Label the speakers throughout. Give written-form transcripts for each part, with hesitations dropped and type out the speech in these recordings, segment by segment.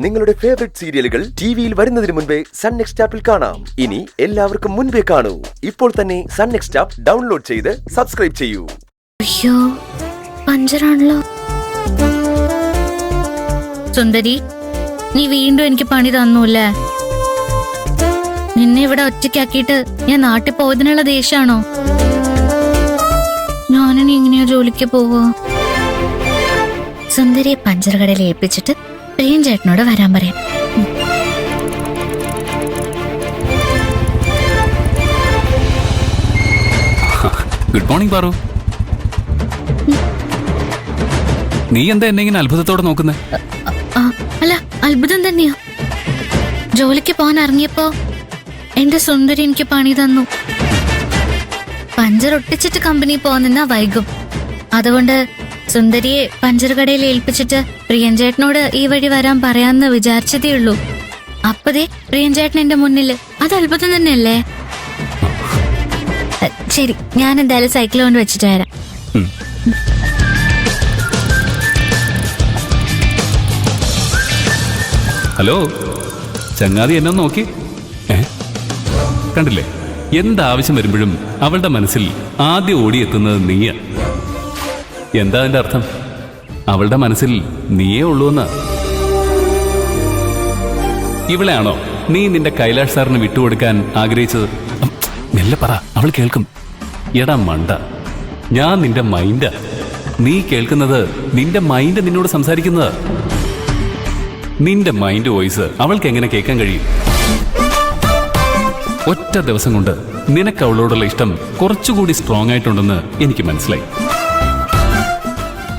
Speaker 1: നിങ്ങളുടെ ഫേവറേറ്റ് സീരിയലുകൾ ടിവിയിൽ വരുന്നതിന് മുൻപേ സൺ നെക്സ്റ്റ് ആപ്പിൽ കാണാം. ഇനി എല്ലാവർക്കും മുൻപേ കാണൂ. ഇപ്പോൾ തന്നെ സൺ നെക്സ്റ്റ് ആപ്പ് ഡൗൺലോഡ് ചെയ്ത് സബ്സ്ക്രൈബ് ചെയ്യൂ.
Speaker 2: അയ്യോ, പഞ്ചറാണല്ലോ. സുന്ദരി, നീ വീണ്ടും എനിക്ക് പണി തന്നൂല്ലേ? നിന്നെ ഇവിടെ ഒറ്റയ്ക്കാക്കിയിട്ട് ഞാൻ നാട്ടിൽ പോയതിനുള്ള ദേഷ്യാണോ? ഞാനിനി എങ്ങനെയാ ജോലിക്ക് പോവോ? സുന്ദരിയെ പഞ്ചർ കടയിൽ ഏൽപ്പിച്ചിട്ട് പ്രിയൻ ചേട്ടനോട് വരാൻ പറയാം.
Speaker 3: Good morning Paru. നീ എന്താ എന്നെ ഇങ്ങനെ അത്ഭുതത്തോടെ നോക്കുന്നേ?
Speaker 2: അല്ല, അത്ഭുതം തന്നെയാ. ജോലിക്ക് പോകാൻ ഇറങ്ങിയപ്പോ എന്റെ സുന്ദരി എനിക്ക് പണി തന്നു. പഞ്ചർ ഒട്ടിച്ചിട്ട് കമ്പനി പോകാൻ വൈകും. അതുകൊണ്ട് സുന്ദരിയെ പഞ്ചർ കടയിൽ ഏൽപ്പിച്ചിട്ട് പ്രിയൻ ചേട്ടനോട് ഈ വഴി വരാൻ പറയാന്ന് വിചാരിച്ചതേ ഉള്ളൂ. അപ്പതേ പ്രിയൻ ചേട്ടൻ എന്റെ മുന്നില്. അത് അത്ഭുതം തന്നെയല്ലേ? ശരി, ഞാൻ എന്തായാലും സൈക്കിൾ കൊണ്ട് വെച്ചിട്ട് വരാം.
Speaker 3: ഹലോ ചങ്ങാതി, എന്നെ നോക്കി. കണ്ടില്ലേ, എന്താവശ്യം വരുമ്പോഴും അവളുടെ മനസ്സിൽ ആദ്യം ഓടിയെത്തുന്നത് നീയാ. എന്താ അതിന്റെ അർത്ഥം? അവളുടെ മനസ്സിൽ നീയേ ഉള്ളൂന്നാ. ഇവളെയാണോ നീ നിന്റെ കൈലാഷ് സാറിന് വിട്ടുകൊടുക്കാൻ ആഗ്രഹിച്ചത്? മെല്ലെ പറ, അവൾ കേൾക്കും. എടാ മണ്ട, ഞാൻ നിന്റെ മൈൻഡാ. നീ കേൾക്കുന്നത് നിന്റെ മൈൻഡ് നിന്നോട് സംസാരിക്കുന്നത്. നിന്റെ മൈൻഡ് വോയിസ് അവൾക്ക് എങ്ങനെ കേൾക്കാൻ കഴിയും? ഒറ്റ ദിവസം കൊണ്ട് നിനക്ക് അവളോടുള്ള ഇഷ്ടം കുറച്ചുകൂടി സ്ട്രോങ് ആയിട്ടുണ്ടെന്ന് എനിക്ക് മനസ്സിലായി.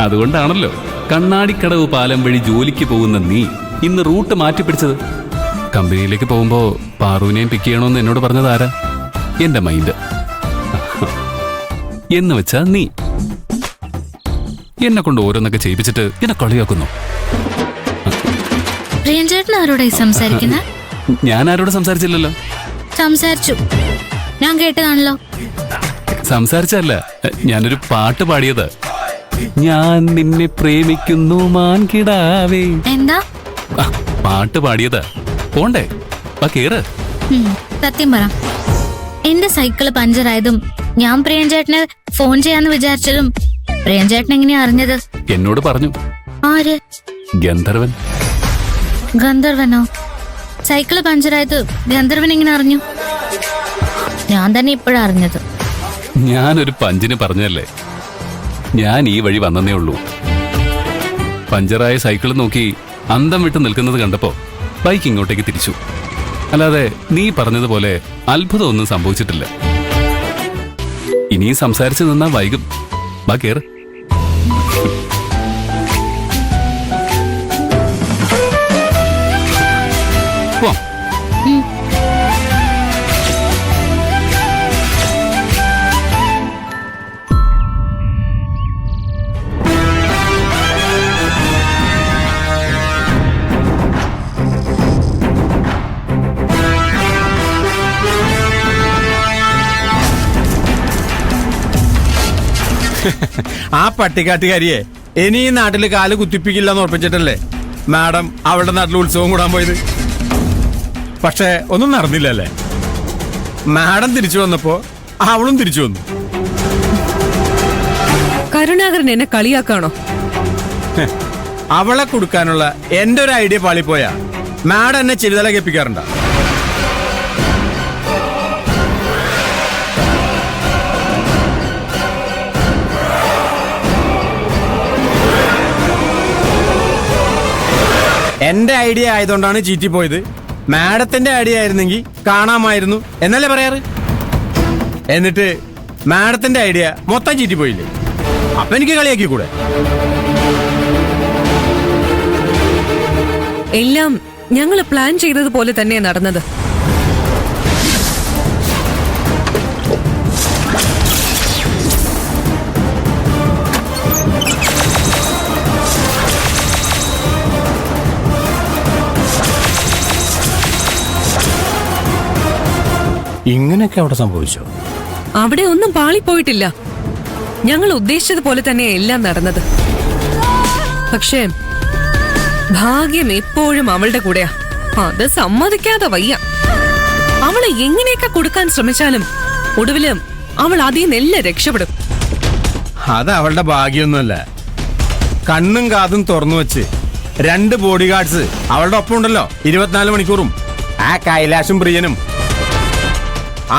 Speaker 3: അതുകൊണ്ടാണല്ലോ കണ്ണാടിക്കടവ് പാലം വഴി ജോലിക്ക് പോകുന്ന നീ ഇന്ന് റൂട്ട് മാറ്റിപ്പിടിച്ചത്. കമ്പനിയിലേക്ക് പോകുമ്പോ പാറുവിനെയും പിക്ക് ചെയ്യണമെന്ന് എന്നോട് പറഞ്ഞത് ആരാ? എന്റെ മൈൻഡ്. എന്ന് വെച്ചാ നീ എന്നെ കൊണ്ട് ഓരോന്നൊക്കെ ചെയ്യിപ്പിച്ചിട്ട് എന്നെ കളിയാക്കുന്നു.
Speaker 2: പ്രിയൻചേട്ടൻ ആരോടായി സംസാരിക്കുന്ന?
Speaker 3: ഞാൻ ആരോട് സംസാരിച്ചില്ലല്ലോ.
Speaker 2: സംസാരിച്ചു, ഞാൻ കേട്ടതാണല്ലോ.
Speaker 3: സംസാരിച്ചല്ല, ഞാനൊരു പാട്ട് പാടിയത്. ഞാൻ നിന്നെ പ്രേമിക്കുന്നു മാൻകിടാവേ.
Speaker 2: എന്താ
Speaker 3: പാട്ട് പാടിയതാ. പോണ്ടേ? കേറ്.
Speaker 2: സത്യം പറ, എന്റെ സൈക്കിള് പഞ്ചറായതും ഞാൻ പ്രിയൻചേട്ടന് ഫോൺ ചെയ്യാന്ന് വിചാരിച്ചതും പ്രിയൻചേട്ടൻ എങ്ങനെയാ അറിഞ്ഞത്?
Speaker 3: എന്നോട് പറഞ്ഞു.
Speaker 2: ആര്?
Speaker 3: ഗന്ധർവൻ.
Speaker 2: ഗന്ധർവനോ? സൈക്കിള് പഞ്ചറായത് ഗന്ധർവൻ എങ്ങനെ അറിഞ്ഞു? ഞാൻ തന്നെ ഇപ്പോഴാ അറിഞ്ഞത്.
Speaker 3: ഞാനൊരു പഞ്ചിന് പറഞ്ഞല്ലേ. ഞാൻ ഈ വഴി വന്നേ ഉള്ളൂ. പഞ്ചറായ സൈക്കിൾ നോക്കി അന്തം വിട്ട് നിൽക്കുന്നത് കണ്ടപ്പോ ബൈക്ക് ഇങ്ങോട്ടേക്ക് തിരിച്ചു. അല്ലാതെ നീ പറഞ്ഞതുപോലെ അത്ഭുതമൊന്നും സംഭവിച്ചിട്ടില്ല. ഇനിയും സംസാരിച്ചു നിന്നാ വൈകും. കേറ്.
Speaker 4: ആ പട്ടിക്കാട്ടുകാരിയെ ഇനി ഈ നാട്ടില് കാല് കുത്തിപ്പിക്കില്ലെന്ന് ഉറപ്പിച്ചിട്ടല്ലേ മാഡം അവളുടെ നാട്ടിൽ ഉത്സവം കൂടാൻ പോയത്. പക്ഷെ ഒന്നും നടന്നില്ലല്ലേ? മാഡം തിരിച്ചു വന്നപ്പോ അവളും തിരിച്ചു വന്നു.
Speaker 5: കരുണാകരൻ എന്നെ കളിയാക്കാണോ?
Speaker 4: അവളെ കൊടുക്കാനുള്ള എന്റെ ഒരു ഐഡിയ പാളിപ്പോയാ മാഡം എന്നെ ചിരിതല കേൾപ്പിക്കാറുണ്ടോ? എന്റെ ഐഡിയ ആയതുകൊണ്ടാണ് ചീറ്റി പോയത്. മാഡത്തിന്റെ ഐഡിയ ആയിരുന്നെങ്കിൽ കാണാമായിരുന്നു എന്നല്ലേ പറയാറ്? എന്നിട്ട് മാഡത്തിന്റെ ഐഡിയ മൊത്തം ചീറ്റി പോയില്ലേ? അപ്പൊ എനിക്ക് കളിയാക്കി കൂടെ?
Speaker 5: എല്ലാം ഞങ്ങൾ പ്ലാൻ ചെയ്തതുപോലെ തന്നെ നടന്നത്.
Speaker 4: ഇങ്ങനെയൊക്കെ അവിടെ സംഭവിച്ചോ?
Speaker 5: അവിടെ ഒന്നും പാളിപ്പോയിട്ടില്ല. ഞങ്ങൾ ഉദ്ദേശിച്ചതുപോലെ തന്നെ എല്ലാം നടന്നത്. പക്ഷേ ഭാഗ്യം എപ്പോഴും അവളുടെ കൂടെയാ. അത് സമ്മതിക്കാതെ വയ്യ. അവളെ എങ്ങനെയൊക്കെ കൊടുക്കാൻ ശ്രമിച്ചാലും ഒടുവില് അവൾ അതിൽ നിന്നെല്ലാം രക്ഷപ്പെടും.
Speaker 4: അത് അവളുടെ ഭാഗ്യമൊന്നുമല്ല. കണ്ണും കാതും തുറന്നു വെച്ച് 2 ബോഡി ഗാർഡ്സ് അവളുടെ ഒപ്പം ഉണ്ടല്ലോ 24 മണിക്കൂറും. ആ കൈലാഷും പ്രിയനും.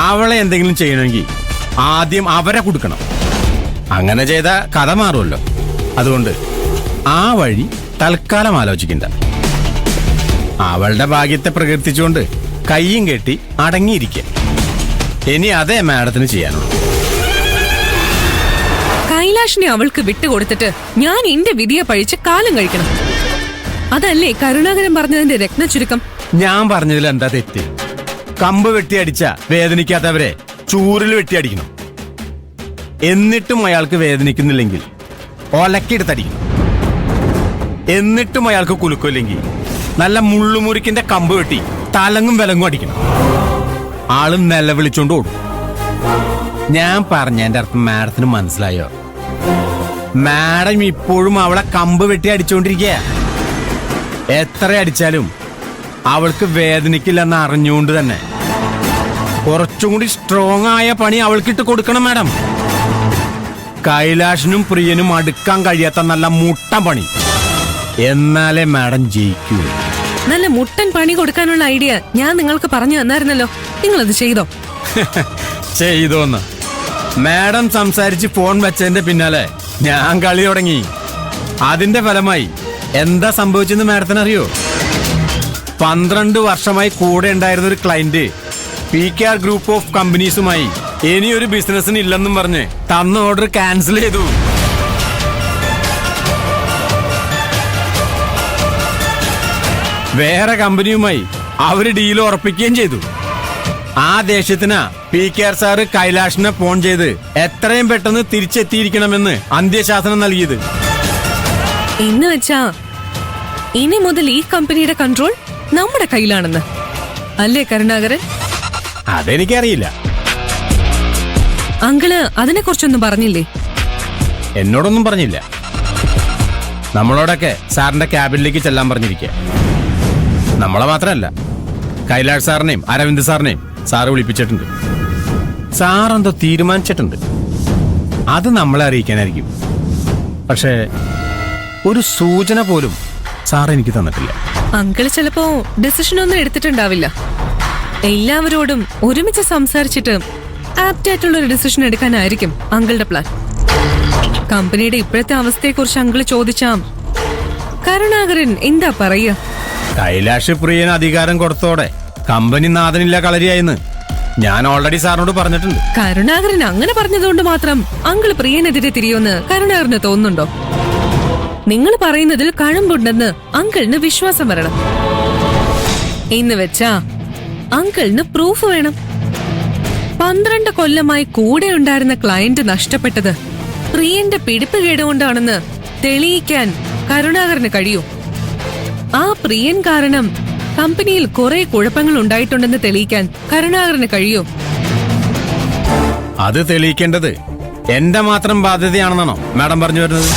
Speaker 4: അവളെ എന്തെങ്കിലും ചെയ്യണമെങ്കിൽ ആദ്യം അവരെ കൊടുക്കണം. അങ്ങനെ ചെയ്ത കഥ മാറുമല്ലോ. അതുകൊണ്ട് ആ വഴി തൽക്കാലം ആലോചിക്കണ്ട. അവളുടെ ഭാഗ്യത്തെ പ്രകീർത്തിച്ചുകൊണ്ട് കയ്യും കെട്ടി അടങ്ങിയിരിക്കുക. ഇനി അതേ മാഡത്തിന് ചെയ്യാനുള്ളൂ.
Speaker 5: കൈലാഷിനെ അവൾക്ക് വിട്ടുകൊടുത്തിട്ട് ഞാൻ എന്റെ വിധിയെ പഴിച്ച് കാലം കഴിക്കണം. അതല്ലേ കരുണാകരൻ പറഞ്ഞതിന്റെ രത്ന ചുരുക്കം.
Speaker 4: ഞാൻ പറഞ്ഞതിൽ എന്താ തെറ്റ്? കമ്പ് വെട്ടിയടിച്ച വേദനിക്കാത്തവരെ ചൂരിൽ വെട്ടിയടിക്കണം. എന്നിട്ടും അയാൾക്ക് വേദനിക്കുന്നില്ലെങ്കിൽ ഒലക്കെടുത്തടിക്കണം. എന്നിട്ടും അയാൾക്ക് കുലുക്കില്ലെങ്കിൽ നല്ല മുള്ളുമുറിക്കിന്റെ കമ്പ് വെട്ടി തലങ്ങും വിലങ്ങും അടിക്കണം. ആള് നിലവിളിച്ചോണ്ട് ഓടും. ഞാൻ പറഞ്ഞതിന്റെ അർത്ഥം മാഡത്തിന് മനസ്സിലായോ? മാഡം ഇപ്പോഴും അവളെ കമ്പ് വെട്ടി അടിച്ചോണ്ടിരിക്കുക. എത്ര അടിച്ചാലും അവൾക്ക് വേദനിക്കില്ലെന്ന് അറിഞ്ഞുകൊണ്ട് തന്നെ കുറച്ചും കൂടി സ്ട്രോങ് ആയ പണി അവൾക്കിട്ട് കൊടുക്കണം മാഡം. കൈലാഷിനും പ്രിയനും അടുക്കാൻ കഴിയാത്ത നല്ല മുട്ടൻ പണി. എന്നാലേ മാഡം ജയിക്കൂ.
Speaker 5: നല്ല മുട്ടൻ പണി കൊടുക്കാനുള്ള ഐഡിയ ഞാൻ നിങ്ങൾക്ക് പറഞ്ഞു തന്നായിരുന്നല്ലോ. നിങ്ങളത് ചെയ്തോ?
Speaker 4: ചെയ്തോന്ന് മാഡം സംസാരിച്ച് ഫോൺ വെച്ചതിന്റെ പിന്നാലെ ഞാൻ കളി തുടങ്ങി. അതിന്റെ ഫലമായി എന്താ സംഭവിച്ചെന്ന് മാഡത്തിന് അറിയോ? 12 വർഷമായി കൂടെ ഉണ്ടായിരുന്ന ഒരു ക്ലയന്റ് PKR ഗ്രൂപ്പ് ഓഫ് കമ്പനീസുമായി ഇനിയൊരു ബിസിനസ്സിന് ഇല്ലെന്നും പറഞ്ഞ് തന്ന ഓർഡർ ക്യാൻസൽ ചെയ്തു. വേറെ കമ്പനിയുമായി അവര് ഡീൽ ഉറപ്പിക്കുകയും ചെയ്തു. ആ ദേഷ്യത്തിനാ PKR സാറ് കൈലാഷിനെ ഫോൺ ചെയ്ത് എത്രയും പെട്ടെന്ന് തിരിച്ചെത്തിയിരിക്കണമെന്ന് അന്ത്യശാസനം നൽകിയത്.
Speaker 5: എന്ന് വെച്ചാ ഇനി മുതൽ ഈ കമ്പനിയുടെ കൺട്രോൾ നമ്മുടെ കയ്യിലാണെന്ന് അല്ലേ കരുണാകരൻ?
Speaker 4: അതെനിക്കറിയില്ല.
Speaker 5: അങ്കിള് അതിനെ കുറിച്ചൊന്നും പറഞ്ഞില്ലേ?
Speaker 4: എന്നോടൊന്നും പറഞ്ഞില്ല. നമ്മളോടൊക്കെ സാറിന്റെ ക്യാബിനിലേക്ക് ചെല്ലാൻ പറഞ്ഞിരിക്കുക. നമ്മളെ മാത്രമല്ല, കൈലാഷ് സാറിനെയും അരവിന്ദ് സാറിനെയും സാറ് വിളിപ്പിച്ചിട്ടുണ്ട്. സാറെന്തോ തീരുമാനിച്ചിട്ടുണ്ട്. അത് നമ്മളെ അറിയിക്കാനായിരിക്കും. പക്ഷേ ഒരു സൂചന പോലും സാർ എനിക്ക് തന്നിട്ടില്ല.
Speaker 5: അങ്കിള് ചിലപ്പോ ഡിസിഷൻ ഒന്നും എടുത്തിട്ടുണ്ടാവില്ല. എല്ലാവരോടും ഒരുമിച്ച് സംസാരിച്ചിട്ട് ആപ്റ്റ് ആയിട്ടുള്ള ഒരു ഡിസിഷൻ എടുക്കാനായിരിക്കും അങ്കിളുടെ പ്ലാൻ. കമ്പനിയുടെ ഇപ്പോഴത്തെ അവസ്ഥയെക്കുറിച്ച് അങ്കിള് ചോദിച്ചാ കരുണാകരൻ എന്താ പറയുക?
Speaker 4: കൈലാഷ് പ്രിയന് അധികാരം കൊടുത്തോടെ കമ്പനി നാഥനില്ല കളരിയായെന്ന് ഞാൻ ഓൾറെഡി സാറിനോട് പറഞ്ഞിട്ടുണ്ട്.
Speaker 5: കരുണാകരൻ അങ്ങനെ പറഞ്ഞതുകൊണ്ട് മാത്രം അങ്കിള് പ്രിയനെതിരെ തിരിയുമെന്ന് കരുണാകരന് തോന്നുന്നുണ്ടോ? നിങ്ങൾ പറയുന്നതിൽ കഴമ്പുണ്ടെന്ന് അങ്കിളിന് വിശ്വാസം വരണം. എന്ന് വെച്ചാ അങ്കിളിന് പ്രൂഫ് വേണം. 12 കൊല്ലമായി കൂടെ ഉണ്ടായിരുന്ന ക്ലയന്റ് നഷ്ടപ്പെട്ടത് പ്രിയന്റെ പിടിപ്പ് കേടുകൊണ്ടാണെന്ന് തെളിയിക്കാൻ കരുണാകരന് കഴിയൂ. ആ പ്രിയൻ കാരണം കമ്പനിയിൽ കുറെ കുഴപ്പങ്ങൾ ഉണ്ടായിട്ടുണ്ടെന്ന് തെളിയിക്കാൻ കരുണാകരന് കഴിയൂ.
Speaker 4: അത് തെളിയിക്കേണ്ടത് എന്റെ മാത്രം ബാധ്യതയാണെന്നാണോ മാഡം പറഞ്ഞു വരുന്നത്?